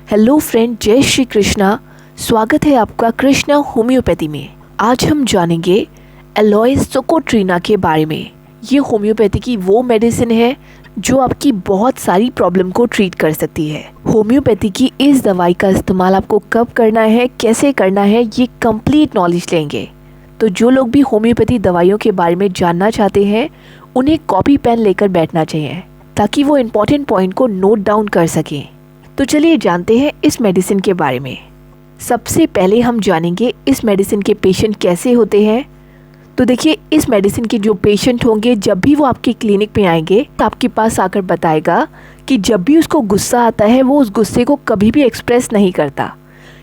Hello friend, जय श्री कृष्णा। स्वागत है आपका कृष्णा होम्योपैथी में। आज हम जानेंगे एलोइस सोकोट्रीना के बारे में। ये होम्योपैथी की वो मेडिसिन है जो आपकी बहुत सारी प्रॉब्लम को ट्रीट कर सकती है। होम्योपैथी की इस दवाई का इस्तेमाल आपको कब करना है, कैसे करना है, ये कंप्लीट नॉलेज लेंगे। तो जो लोग भी होम्योपैथी दवाइयों के बारे में जानना चाहते हैं उन्हें कॉपी पेन लेकर बैठना चाहिए ताकि वो इम्पोर्टेंट पॉइंट को नोट डाउन कर सकें। तो चलिए जानते हैं इस मेडिसिन के बारे में। सबसे पहले हम जानेंगे इस मेडिसिन के पेशेंट कैसे होते हैं। तो देखिए, इस मेडिसिन के जो पेशेंट होंगे जब भी वो आपके क्लिनिक में आएंगे तो आपके पास आकर बताएगा कि जब भी उसको गुस्सा आता है वो उस गुस्से को कभी भी एक्सप्रेस नहीं करता,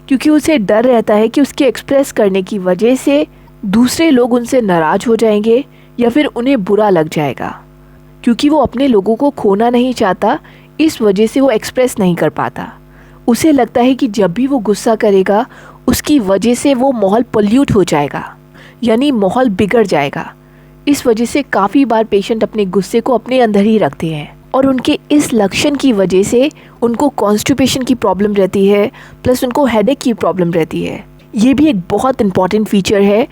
क्योंकि उसे डर रहता है कि उसके एक्सप्रेस करने की वजह से दूसरे लोग उनसे नाराज़ हो जाएंगे या फिर उन्हें बुरा लग जाएगा। क्योंकि वो अपने लोगों को खोना नहीं चाहता, इस वजह से वो एक्सप्रेस नहीं कर पाता। उसे लगता है कि जब भी वो गुस्सा करेगा उसकी वजह से वो माहौल पोल्यूट हो जाएगा, यानी माहौल बिगड़ जाएगा। इस वजह से काफ़ी बार पेशेंट अपने गुस्से को अपने अंदर ही रखते हैं और उनके इस लक्षण की वजह से उनको कॉन्स्टिपेशन की प्रॉब्लम रहती है, प्लस उनको हेडेक की प्रॉब्लम रहती है। ये भी एक बहुत इंपॉर्टेंट फीचर है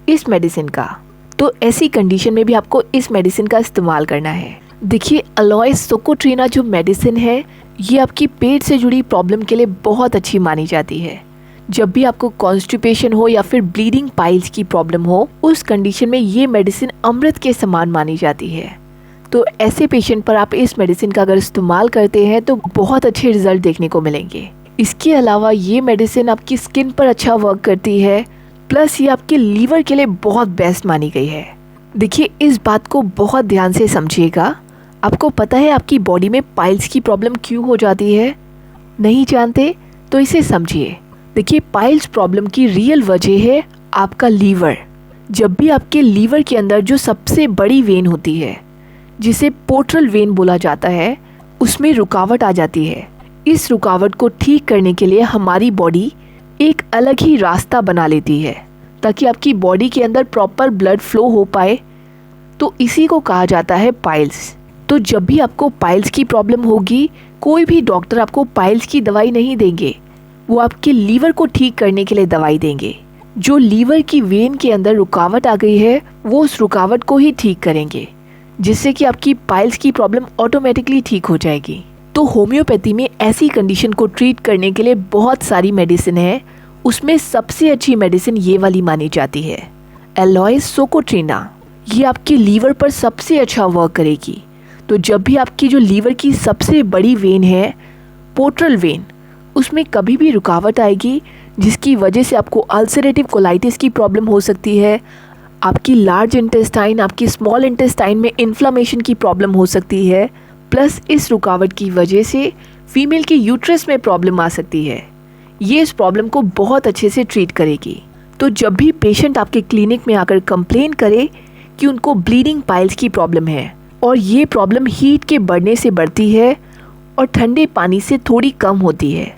इस मेडिसिन का। तो ऐसी कंडीशन में भी आपको इस मेडिसिन का इस्तेमाल करना है। देखिए, एलोइस सोकोट्रीना जो मेडिसिन है ये आपकी पेट से जुड़ी प्रॉब्लम के लिए बहुत अच्छी मानी जाती है। जब भी आपको कॉन्स्टिपेशन हो या फिर ब्लीडिंग पाइल्स की प्रॉब्लम हो, उस कंडीशन में ये मेडिसिन अमृत के समान मानी जाती है। तो ऐसे पेशेंट पर आप इस मेडिसिन का अगर इस्तेमाल करते हैं तो बहुत अच्छे रिजल्ट देखने को मिलेंगे। इसके अलावा ये मेडिसिन आपकी स्किन पर अच्छा वर्क करती है, प्लस ये आपके लीवर के लिए बहुत बेस्ट मानी गई है। देखिए, इस बात को बहुत ध्यान से समझिएगा। आपको पता है आपकी बॉडी में पाइल्स की प्रॉब्लम क्यों हो जाती है? नहीं जानते तो इसे समझिए। देखिए, पाइल्स प्रॉब्लम की रियल वजह है आपका लीवर। जब भी आपके लीवर के अंदर जो सबसे बड़ी वेन होती है जिसे पोर्टल वेन बोला जाता है, उसमें रुकावट आ जाती है। इस रुकावट को ठीक करने के लिए हमारी बॉडी एक अलग ही रास्ता बना लेती है ताकि आपकी बॉडी के अंदर प्रॉपर ब्लड फ्लो हो पाए। तो इसी को कहा जाता है पाइल्स। तो जब भी आपको पाइल्स की प्रॉब्लम होगी, कोई भी डॉक्टर आपको पाइल्स की दवाई नहीं देंगे, वो आपके लीवर को ठीक करने के लिए दवाई देंगे। जो लीवर की वेन के अंदर रुकावट आ गई है वो उस रुकावट को ही ठीक करेंगे, जिससे कि आपकी पाइल्स की प्रॉब्लम ऑटोमेटिकली ठीक हो जाएगी। तो होम्योपैथी में ऐसी कंडीशन को ट्रीट करने के लिए बहुत सारी मेडिसिन है, उसमें सबसे अच्छी मेडिसिन ये वाली मानी जाती है, एलोइस सोकोट्रीना। ये आपके लीवर पर सबसे अच्छा वर्क करेगी। तो जब भी आपकी जो लीवर की सबसे बड़ी वेन है पोर्टल वेन, उसमें कभी भी रुकावट आएगी जिसकी वजह से आपको अल्सरेटिव कोलाइटिस की प्रॉब्लम हो सकती है, आपकी लार्ज इंटेस्टाइन, आपकी स्मॉल इंटेस्टाइन में इन्फ्लामेशन की प्रॉब्लम हो सकती है, प्लस इस रुकावट की वजह से फीमेल के यूट्रस में प्रॉब्लम आ सकती है। ये इस प्रॉब्लम को बहुत अच्छे से ट्रीट करेगी। तो जब भी पेशेंट आपके क्लिनिक में आकर कंप्लेन करे कि उनको ब्लीडिंग पाइल्स की प्रॉब्लम है और ये प्रॉब्लम हीट के बढ़ने से बढ़ती है और ठंडे पानी से थोड़ी कम होती है,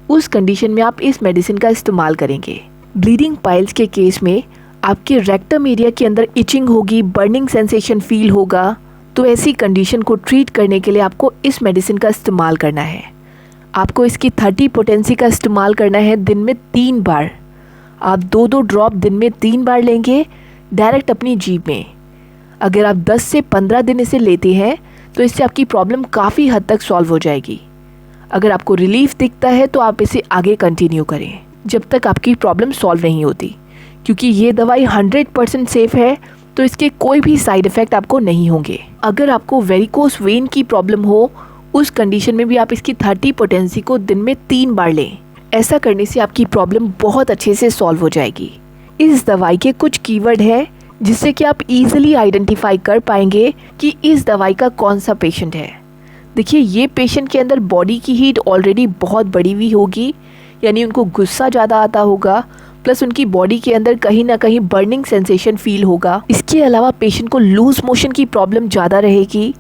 उस कंडीशन में आप इस मेडिसिन का इस्तेमाल करेंगे। ब्लीडिंग पाइल्स के केस में आपके रेक्टम एरिया के अंदर इचिंग होगी, बर्निंग सेंसेशन फील होगा। तो ऐसी कंडीशन को ट्रीट करने के लिए आपको इस मेडिसिन का इस्तेमाल करना है। आपको इसकी 30 पोटेंसी का इस्तेमाल करना है दिन में 3 बार। आप 2-2 ड्रॉप दिन में 3 बार लेंगे डायरेक्ट अपनी जीभ में। अगर आप 10 से 15 दिन इसे लेते हैं तो इससे आपकी प्रॉब्लम काफ़ी हद तक सॉल्व हो जाएगी। अगर आपको रिलीफ दिखता है तो आप इसे आगे कंटिन्यू करें जब तक आपकी प्रॉब्लम सॉल्व नहीं होती, क्योंकि ये दवाई 100% सेफ है, तो इसके कोई भी साइड इफ़ेक्ट आपको नहीं होंगे। अगर आपको वेरिकोस वेन की प्रॉब्लम हो, उस कंडीशन में भी आप इसकी 30 पोटेंसी को दिन में 3 बार लें। ऐसा करने से आपकी प्रॉब्लम बहुत अच्छे से सॉल्व हो जाएगी। इस दवाई के कुछ कीवर्ड हैं जिससे कि आप इजीली आइडेंटिफाई कर पाएंगे कि इस दवाई का कौन सा पेशेंट है। देखिए, ये पेशेंट के अंदर बॉडी की हीट ऑलरेडी बहुत बढ़ी हुई होगी, यानी उनको गुस्सा ज़्यादा आता होगा, प्लस उनकी बॉडी के अंदर कहीं ना कहीं बर्निंग सेंसेशन फील होगा। इसके अलावा पेशेंट को लूज मोशन की प्रॉब्लम ज़्यादा रहेगी,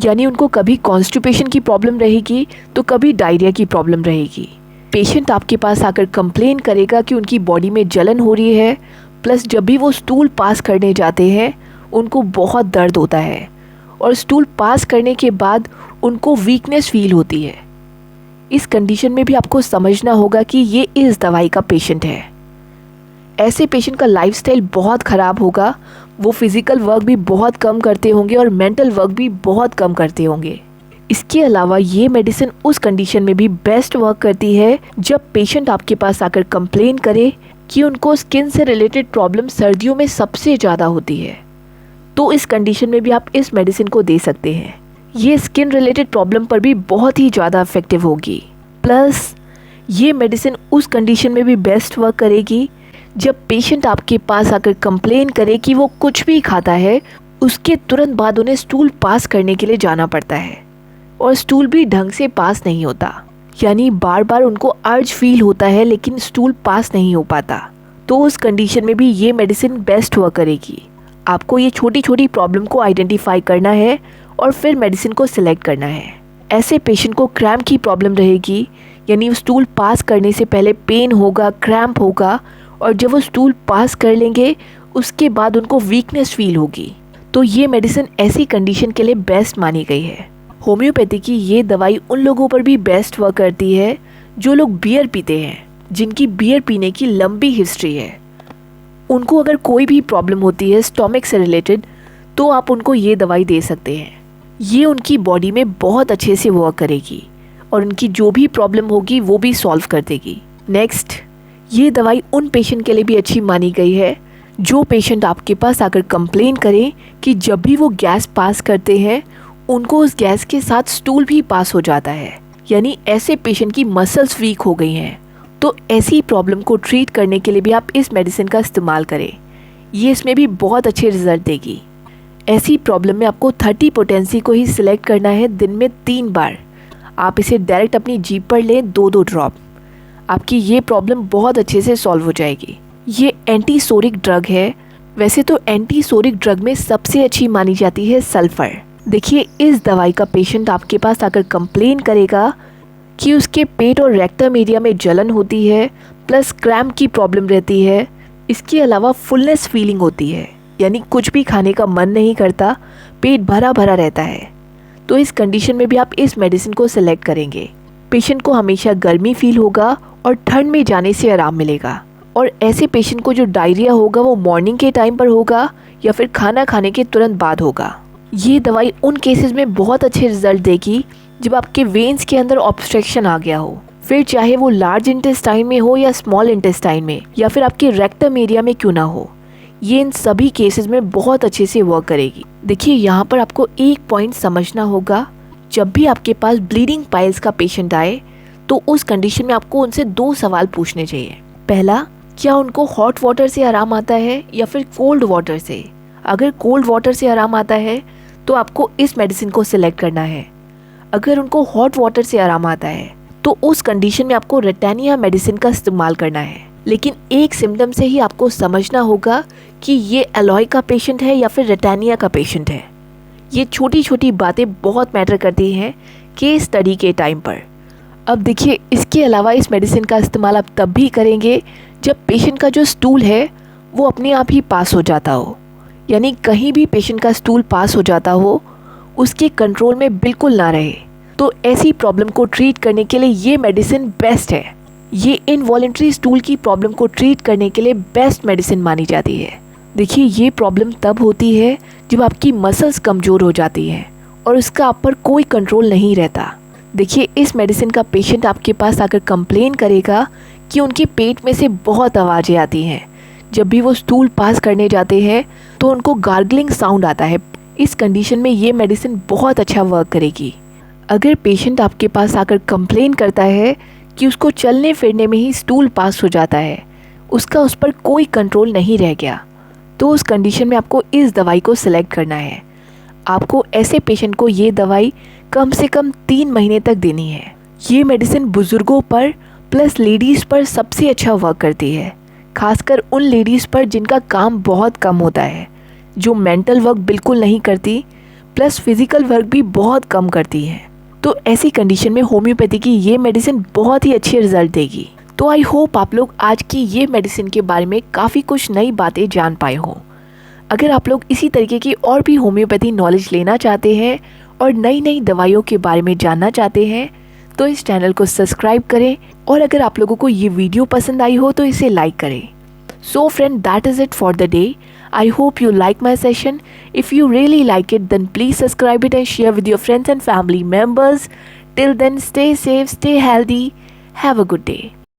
यानी उनको कभी कॉन्स्टिपेशन की प्रॉब्लम रहेगी तो कभी डायरिया की प्रॉब्लम रहेगी। पेशेंट आपके पास आकर कंप्लेन करेगा कि उनकी बॉडी में जलन हो रही है, प्लस जब भी वो स्टूल पास करने जाते हैं उनको बहुत दर्द होता है और स्टूल पास करने के बाद उनको वीकनेस फील होती है। इस कंडीशन में भी आपको समझना होगा कि ये इस दवाई का पेशेंट है। ऐसे पेशेंट का लाइफस्टाइल बहुत ख़राब होगा, वो फिज़िकल वर्क भी बहुत कम करते होंगे और मेंटल वर्क भी बहुत कम करते होंगे। इसके अलावा ये मेडिसिन उस कंडीशन में भी बेस्ट वर्क करती है जब पेशेंट आपके पास आकर कंप्लेन करे कि उनको स्किन से रिलेटेड प्रॉब्लम सर्दियों में सबसे ज़्यादा होती है। तो इस कंडीशन में भी आप इस मेडिसिन को दे सकते हैं। ये स्किन रिलेटेड प्रॉब्लम पर भी बहुत ही ज़्यादा इफेक्टिव होगी। प्लस ये मेडिसिन उस कंडीशन में भी बेस्ट वर्क करेगी जब पेशेंट आपके पास आकर कंप्लेन करे कि वो कुछ भी खाता है, उसके तुरंत बाद उन्हें स्टूल पास करने के लिए जाना पड़ता है और स्टूल भी ढंग से पास नहीं होता, यानी बार बार उनको अर्ज फील होता है लेकिन स्टूल पास नहीं हो पाता। तो उस कंडीशन में भी ये मेडिसिन बेस्ट वर्क करेगी। आपको ये छोटी छोटी प्रॉब्लम को आइडेंटिफाई करना है और फिर मेडिसिन को सिलेक्ट करना है। ऐसे पेशेंट को क्रैम्प की प्रॉब्लम रहेगी, यानी स्टूल पास करने से पहले पेन होगा, क्रैम्प होगा, और जब वो स्टूल पास कर लेंगे उसके बाद उनको वीकनेस फील होगी। तो ये मेडिसिन ऐसी कंडीशन के लिए बेस्ट मानी गई है। होम्योपैथी की ये दवाई उन लोगों पर भी बेस्ट वर्क करती है जो लोग बियर पीते हैं, जिनकी बियर पीने की लंबी हिस्ट्री है। उनको अगर कोई भी प्रॉब्लम होती है स्टोमक से रिलेटेड, तो आप उनको ये दवाई दे सकते हैं। ये उनकी बॉडी में बहुत अच्छे से वर्क करेगी और उनकी जो भी प्रॉब्लम होगी वो भी सॉल्व कर देगी। नेक्स्ट, ये दवाई उन पेशेंट के लिए भी अच्छी मानी गई है जो पेशेंट आपके पास आकर कंप्लेन करें कि जब भी वो गैस पास करते हैं उनको उस गैस के साथ स्टूल भी पास हो जाता है, यानी ऐसे पेशेंट की मसल्स वीक हो गई हैं। तो ऐसी प्रॉब्लम को ट्रीट करने के लिए भी आप इस मेडिसिन का इस्तेमाल करें। ये इसमें भी बहुत अच्छे रिजल्ट देगी। ऐसी प्रॉब्लम में आपको 30 पोटेंसी को ही सिलेक्ट करना है दिन में 3 बार। आप इसे डायरेक्ट अपनी जीभ पर लें 2-2 ड्रॉप। आपकी ये प्रॉब्लम बहुत अच्छे से सॉल्व हो जाएगी। ये एंटीसोरिक ड्रग है। वैसे तो एंटीसोरिक ड्रग में सबसे अच्छी मानी जाती है सल्फर। देखिए, इस दवाई का पेशेंट आपके पास आकर कंप्लेन करेगा कि उसके पेट और रेक्टम एरिया में जलन होती है, प्लस क्रैम्प की प्रॉब्लम रहती है। इसके अलावा फुलनेस फीलिंग होती है, यानी कुछ भी खाने का मन नहीं करता, पेट भरा भरा रहता है। तो इस कंडीशन में भी आप इस मेडिसिन को सिलेक्ट करेंगे। पेशेंट को हमेशा गर्मी फील होगा और ठंड में जाने से आराम मिलेगा। और ऐसे पेशेंट को जो डायरिया होगा वो मॉर्निंग के टाइम पर होगा या फिर खाना खाने के तुरंत बाद होगा। ये दवाई उन केसेस में बहुत अच्छे रिजल्ट देगी जब आपके वेन्स के अंदर ऑब्स्ट्रक्शन आ गया हो, फिर चाहे वो लार्ज इंटेस्टाइन में हो या स्मॉल इंटेस्टाइन में या फिर आपके रेक्टम एरिया में क्यों ना हो। ये इन सभी केसेस में बहुत अच्छे से वर्क करेगी। देखिए, यहाँ पर आपको एक पॉइंट समझना होगा। जब भी आपके पास ब्लीडिंग पाइल्स का पेशेंट आए तो उस कंडीशन में आपको उनसे 2 सवाल पूछने चाहिए। पहला, क्या उनको हॉट वाटर से आराम आता है या फिर कोल्ड वाटर से? अगर कोल्ड वाटर से आराम आता है तो आपको इस मेडिसिन को सिलेक्ट करना है। अगर उनको हॉट वाटर से आराम आता है तो उस कंडीशन में आपको रेटानिया मेडिसिन का इस्तेमाल करना है। लेकिन एक सिम्टम से ही आपको समझना होगा कि ये एलॉय का पेशेंट है या फिर रेटानिया का पेशेंट है। ये छोटी छोटी बातें बहुत मैटर करती हैं केस स्टडी के टाइम पर। अब देखिए, इसके अलावा इस मेडिसिन का इस्तेमाल आप तब भी करेंगे जब पेशेंट का जो स्टूल है वो अपने आप ही पास हो जाता हो, यानी कहीं भी पेशेंट का स्टूल पास हो जाता हो, उसके कंट्रोल में बिल्कुल ना रहे। तो ऐसी प्रॉब्लम को ट्रीट करने के लिए ये मेडिसिन बेस्ट है। ये इनवॉलेंट्री स्टूल की प्रॉब्लम को ट्रीट करने के लिए बेस्ट मेडिसिन मानी जाती है। देखिए, ये प्रॉब्लम तब होती है जब आपकी मसल्स कमज़ोर हो जाती हैं और उसका आप पर कोई कंट्रोल नहीं रहता। देखिए, इस मेडिसिन का पेशेंट आपके पास आकर कंप्लेन करेगा कि उनके पेट में से बहुत आवाज़ें आती हैं। जब भी वो स्टूल पास करने जाते हैं तो उनको गार्गलिंग साउंड आता है। इस कंडीशन में ये मेडिसिन बहुत अच्छा वर्क करेगी। अगर पेशेंट आपके पास आकर कंप्लेन करता है कि उसको चलने फिरने में ही स्टूल पास हो जाता है, उसका उस पर कोई कंट्रोल नहीं रह गया, तो उस कंडीशन में आपको इस दवाई को सिलेक्ट करना है। आपको ऐसे पेशेंट को ये दवाई कम से कम 3 महीने तक देनी है। ये मेडिसिन बुजुर्गों पर प्लस लेडीज़ पर सबसे अच्छा वर्क करती है, खासकर उन लेडीज़ पर जिनका काम बहुत कम होता है, जो मेंटल वर्क बिल्कुल नहीं करती, प्लस फिज़िकल वर्क भी बहुत कम करती हैं। तो ऐसी कंडीशन में होम्योपैथी की ये मेडिसिन बहुत ही अच्छे रिजल्ट देगी। तो आई होप आप लोग आज की ये मेडिसिन के बारे में काफ़ी कुछ नई बातें जान पाए हों। अगर आप लोग इसी तरीके की और भी होम्योपैथी नॉलेज लेना चाहते हैं और नई नई दवाइयों के बारे में जानना चाहते हैं तो इस चैनल को सब्सक्राइब करें और अगर आप लोगों को ये वीडियो पसंद आई हो तो इसे लाइक करें। So friend, that is it for the day. I hope you like my session. If you really like it, then please subscribe it and share with your friends and family members. Till then, stay safe, stay healthy. Have a good day.